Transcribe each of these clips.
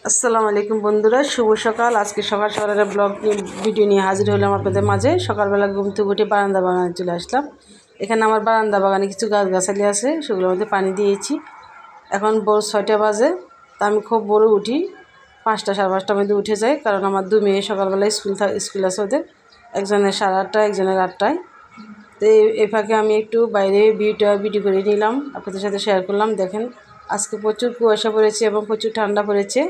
আসসালামু আলাইকুম বন্ধুরা, শুভ সকাল। আজকে সকাল সকাল একটা ব্লগ ভিডিও নিয়ে হাজির হলাম আপনাদের মাঝে। সকালবেলা ঘুম থেকে উঠে বারান্দা বাগানে চলে আসলাম। এখানে আমার বারান্দা বাগানে কিছু গাছগাছালি আছে, সেগুলোর মধ্যে পানি দিয়েছি। এখন ভোর 6টা বাজে। তা আমি খুব ভোরে উঠি, 5টা সাড়ে 5টার মধ্যে উঠে যাই, কারণ আমার 2 মেয়ে সকালবেলায় স্কুল আছে ওদের। একজনের 8:30, একজনের 8টায়। তো এই ফাঁকে আমি একটু বাইরে ভিডিও করে নিলাম, আপনাদের সাথে শেয়ার করলাম। দেখেন, আজকে প্রচুর কুয়াশা পড়েছে এবং প্রচুর ঠান্ডা পড়েছে,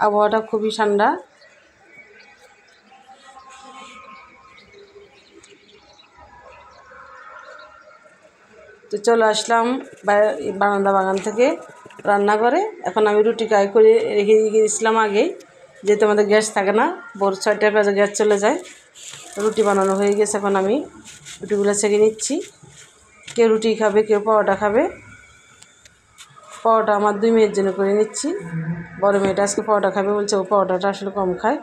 আবহাওয়াটা খুবই ঠান্ডা। তো চলে আসলাম বারান্দা বাগান থেকে রান্নাঘরে। এখন আমি রুটি করে রেখে দিয়েছিলাম আগেই, যেহেতু আমাদের গ্যাস থাকে না। ভোর 6টার বাজে গ্যাস চলে যায়। রুটি বানানো হয়ে গেছে, এখন আমি রুটিগুলো ছেঁকে নিচ্ছি। কেউ রুটি খাবে, কেউ পরোটা খাবে। পরোটা আমার 2 মেয়ের জন্য করে নিচ্ছি। বড় মেয়েটা আজকে পরোটা খাবে বলছে, ও পরোটাটা আসলে কম খায়।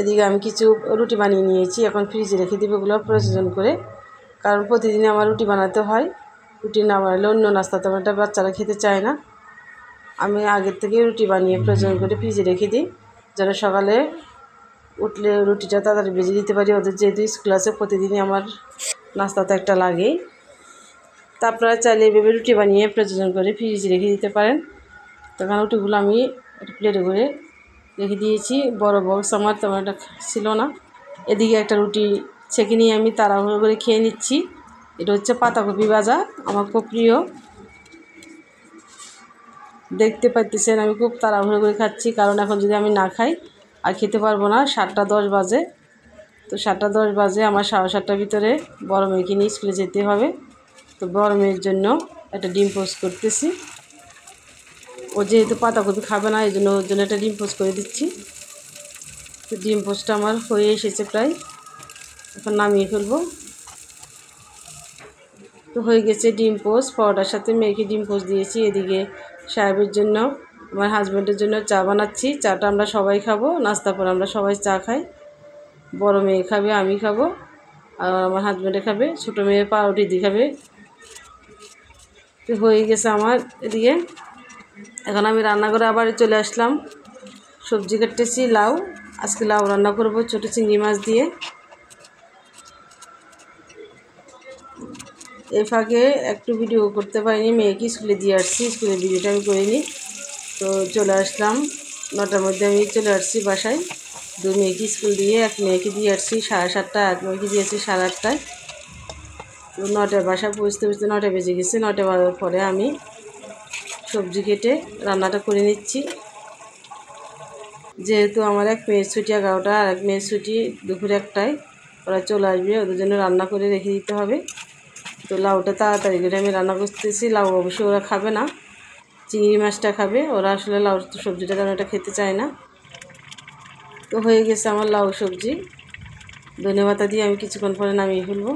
এদিকে আমি কিছু রুটি বানিয়ে নিয়েছি, এখন ফ্রিজে রেখে দেবো এগুলো প্রয়োজন করে, কারণ প্রতিদিনই আমার রুটি বানাতে হয়। রুটি না বানালে অন্য নাস্তা তো একটা বাচ্চারা খেতে চায় না। আমি আগের থেকে রুটি বানিয়ে প্রয়োজন করে ফ্রিজে রেখে দিই, যেন সকালে উঠলে রুটিটা তাড়াতাড়ি ভেজে দিতে পারি। ওদের যেহেতু স্কুল আছে, প্রতিদিনই আমার নাস্তা তো একটা লাগেই। তা আপনারা চাইলে এভাবে রুটি বানিয়ে প্রয়োজন করে ফ্রিজে রেখে দিতে পারেন। তখন রুটিগুলো আমি একটা প্লেটে করে রেখে দিয়েছি। বড় বক্স আমার তেমন একটা ছিল না। এদিকে একটা রুটি ছেঁকে নিয়ে আমি তাড়াহুড়ো করে খেয়ে নিচ্ছি। এটা হচ্ছে পাতাকপি ভাজা, আমার খুব প্রিয়। দেখতে পাইতেছেন আমি খুব তাড়াহুড়ো করে খাচ্ছি, কারণ এখন যদি আমি না খাই আর খেতে পারবো না। 7টা 10 বাজে। তো 7টা 10 বাজে, আমার 7:30টার ভিতরে বড় মেয়েকে নিয়ে স্কুলে যেতে হবে। তো বড় মেয়ের জন্য একটা ডিম পোস্ট করতেছি। ও যেহেতু পাতাকপি খাবে না, এই জন্য ওর জন্য একটা ডিম পোস্ট করে দিচ্ছি। তো ডিম পোস্টটা আমার হয়ে এসেছে প্রায়, এখন নামিয়ে ফেলবো। তো হয়ে গেছে ডিম পোস্ট। পরোটার সাথে মেয়েকে ডিম পোস্ট দিয়েছি। এদিকে সাহেবের জন্য, আমার হাজব্যান্ডের জন্য চা বানাচ্ছি। চাটা আমরা সবাই খাবো, নাস্তা পরে আমরা সবাই চা খাই। বড় মেয়ে খাবে, আমি খাবো, আর আমার হাজব্যান্ডে খাবে। ছোটো মেয়ে পাউরুটি দিয়ে খাবে। তো হয়ে গেছে আমার এদিকে। এখন আমি রান্নাঘরে আবার চলে আসলাম। সবজি কাটতেছি, লাউ। আজকে লাউ রান্না করব ছোটো চিংড়ি মাছ দিয়ে। এই ফাঁকে একটু ভিডিও করতে পারিনি, মেয়েকে স্কুলে দিয়ে আসছি। স্কুলের ভিডিওটা আমি করিনি। তো চলে আসলাম 9টার মধ্যে, আমি চলে আসছি বাসায়। 2 মেয়েকে স্কুল দিয়ে, 1 মেয়েকে দিয়ে আসছি 7:30, 1 মেয়েকে দিয়েছি 8:30টায়। তো 9টায় বাসা পৌঁছতে 9টা বেজে গেছে। 9টা বাজার পরে আমি সবজি কেটে রান্নাটা করে নিচ্ছি। যেহেতু আমার 1 মেয়ের ছুটি 11টা, আর 1 মেয়ের ছুটি দুপুর 1টায়। ওরা চলে আসবে, ওদের জন্য রান্না করে রেখে দিতে হবে। তো লাউটা তাড়াতাড়ি করে আমি রান্না করতেছি। লাউ অবশ্যই ওরা খাবে না, চিংড়ি মাছটা খাবে। ওরা আসলে লাউ সবজিটা যেন এটা খেতে চায় না। তো হয়ে গেছে আমার লাউ সবজি। ধনেপাতা দিয়ে আমি কিছুক্ষণ পরে নামিয়ে ফেলবো।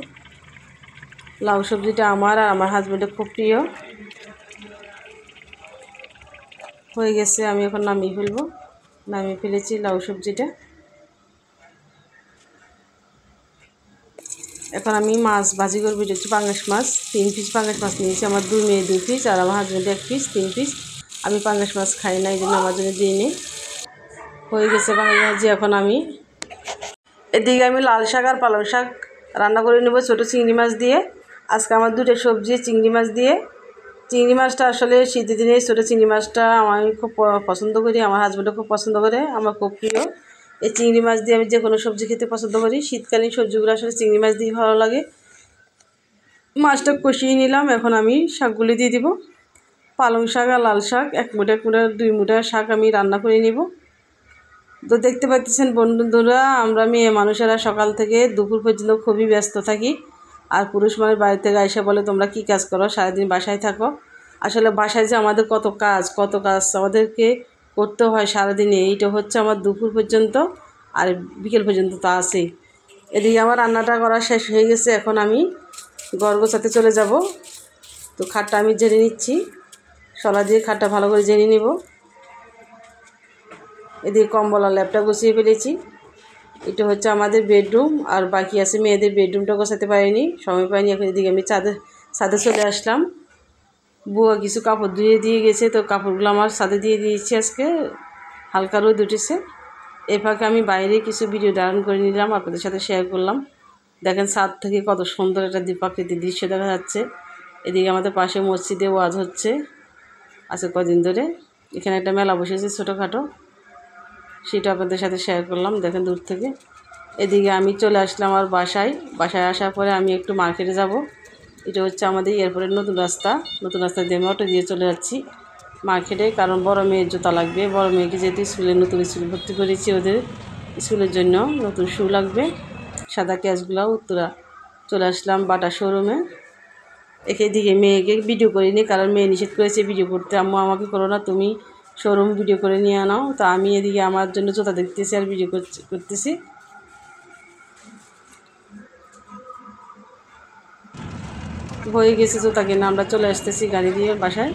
লাউ সবজিটা আমার আর আমার হাজব্যান্ডের খুব প্রিয়। হয়ে গেছে, আমি এখন নামিয়ে ফেলবো। নামিয়ে ফেলেছি লাউ সবজিটা। এখন আমি মাছ ভাজি করবো। এটা হচ্ছে পাঙ্গাস মাছ। 3 পিস পাঙ্গাস মাছ নিয়েছি। আমার 2 মেয়ে 2 পিস, আর আমার হাজব্যান্ড 1 পিস, 3 পিস। আমি পাঙ্গাস মাছ খাই না, এই জন্য আমার জন্য দিইনি। হয়ে গেছে পাঙ্গাস ভাজি। এখন আমি এদিকে আমি লাল শাক আর পালং শাক রান্না করে নেব ছোটো চিংড়ি মাছ দিয়ে। আজকে আমার 2টা সবজি চিংড়ি মাছ দিয়ে। চিংড়ি মাছটা আসলে শীতের দিনে ছোটো চিংড়ি মাছটা আমি খুব পছন্দ করি, আমার হাজব্যান্ডও খুব পছন্দ করে, আমার খুব প্রিয়। এই চিংড়ি মাছ দিয়ে আমি যে কোনো সবজি খেতে পছন্দ করি। শীতকালীন সবজিগুলো আসলে চিংড়ি মাছ দিয়ে ভালো লাগে। মাছটা কষিয়ে নিলাম, এখন আমি শাকগুলি দিয়ে দিব। পালং শাক আর লাল শাক 1 মুঠা 2 মুঠা শাক আমি রান্না করে নিব। তো দেখতে পাচ্ছেন বন্ধুরা, আমরা মেয়ে মানুষেরা সকাল থেকে দুপুর পর্যন্ত খুবই ব্যস্ত থাকি। আর পুরুষ মানুষ বাড়ি থেকে এসে বলে, তোমরা কি কাজ করো, সারাদিন বাসায় থাকো। আসলে বাসায় যে আমাদের কত কাজ আমাদেরকে করতে হয় সারাদিনে, এইটা হচ্ছে আমার দুপুর পর্যন্ত, আর বিকেল পর্যন্ত তো আছেই। এদিকে আমার রান্নাটা করা শেষ হয়ে গেছে। এখন আমি ঘর গোছাতে চলে যাব। তো খাটটা আমি ঝেড়ে নিচ্ছি, শলা দিয়ে খাটটা ভালো করে ঝেড়ে নিব। এদিকে কম্বল আর ল্যাপটা গুছিয়ে ফেলেছি। এটা হচ্ছে আমাদের বেডরুম, আর বাকি আছে মেয়েদের বেডরুমটা গোছাতে পারিনি, সময় পাইনি। এখন এদিকে আমি ছাদে চলে আসলাম। বুয়া কিছু কাপড় ধুয়ে দিয়ে গেছে, তো কাপড়গুলো আমার সাথে দিয়ে দিয়েছি। আজকে হালকা রোদ উঠেছে। এই ফাঁকে আমি বাইরে কিছু ভিডিও ধারণ করে নিলাম, আপনাদের সাথে শেয়ার করলাম। দেখেন ছাদ থেকে কত সুন্দর একটা প্রাকৃতিক দৃশ্য দেখা যাচ্ছে। এদিকে আমাদের পাশে মসজিদে ওয়াজ হচ্ছে আছে কদিন ধরে। এখানে একটা মেলা বসেছে ছোটোখাটো, সেটা আপনাদের সাথে শেয়ার করলাম দেখেন দূর থেকে। এদিকে আমি চলে আসলাম আমার বাসায় আসার পরে আমি একটু মার্কেটে যাব। এটা হচ্ছে আমাদের এয়ারপোর্টের নতুন রাস্তা দিয়ে আমি অটো দিয়ে চলে যাচ্ছি মার্কেটে, কারণ বড় মেয়ের জুতা লাগবে। বড় মেয়েকে যেহেতু নতুন স্কুলে ভর্তি করেছি, ওদের স্কুলের জন্য নতুন শু লাগবে, সাদা ক্যাশগুলো। উত্তরা চলে আসলাম বাটা শোরুমে। এদিকে মেয়েকে ভিডিও করিনি, কারণ মেয়ে নিষেধ করেছে ভিডিও করতে। আম্মু আমাকে করো না, তুমি শোরুম ভিডিও করে নিয়ে আনাও। তো আমি এদিকে আমার জন্য জুতা দেখতেছি আর ভিডিও করতেছি। হয়ে গেছে জুতা কিনে আমরা চলে আসতেছি গাড়ি দিয়ে বাসায়।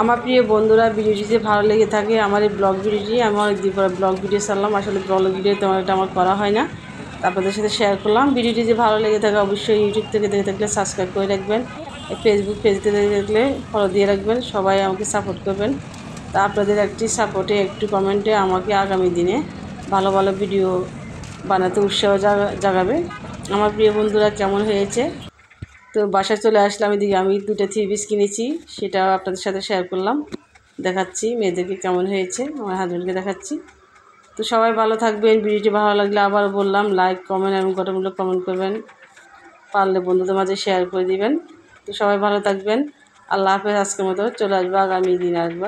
আমার প্রিয় বন্ধুরা, ভিডিওটি যে ভালো লেগে থাকে, আমার এই ব্লগ ভিডিওটি আমি অনেকদিন পরে ব্লগ ভিডিও ছাড়লাম। আসলে ব্লগ ভিডিও তেমন একটা আমার করা হয় না, আপনাদের সাথে শেয়ার করলাম। ভিডিওটি যে ভালো লেগে থাকে অবশ্যই ইউটিউব থেকে দেখে থাকলে সাবস্ক্রাইব করে রাখবেন, ফেসবুক পেজ থেকে দেখে থাকলে ফলো দিয়ে রাখবেন। সবাই আমাকে সাপোর্ট করবেন। তা আপনাদের একটি সাপোর্টে, একটু কমেন্টে আমাকে আগামী দিনে ভালো ভালো ভিডিও বানাতে উৎসাহ জাগাবে। আমার প্রিয় বন্ধুরা, কেমন হয়েছে? তো বাসায় চলে আসলাম। এদিকে আমি 2টা 3 পিস কিনেছি, সেটা আপনাদের সাথে শেয়ার করলাম, দেখাচ্ছি মেয়েদেরকে কেমন হয়েছে, আমার হাজব্যান্ডকে দেখাচ্ছি। তো সবাই ভালো থাকবেন। ভিডিওটি ভালো লাগলে আবার বললাম লাইক, কমেন্ট এবং গঠনমূলক কমেন্ট করবেন, পারলে বন্ধুদের মাঝে শেয়ার করে দিবেন। তো সবাই ভালো থাকবেন। আল্লাহ হাফেজ। আজকের মতো চলে আসবো আগামী দিন আসবো।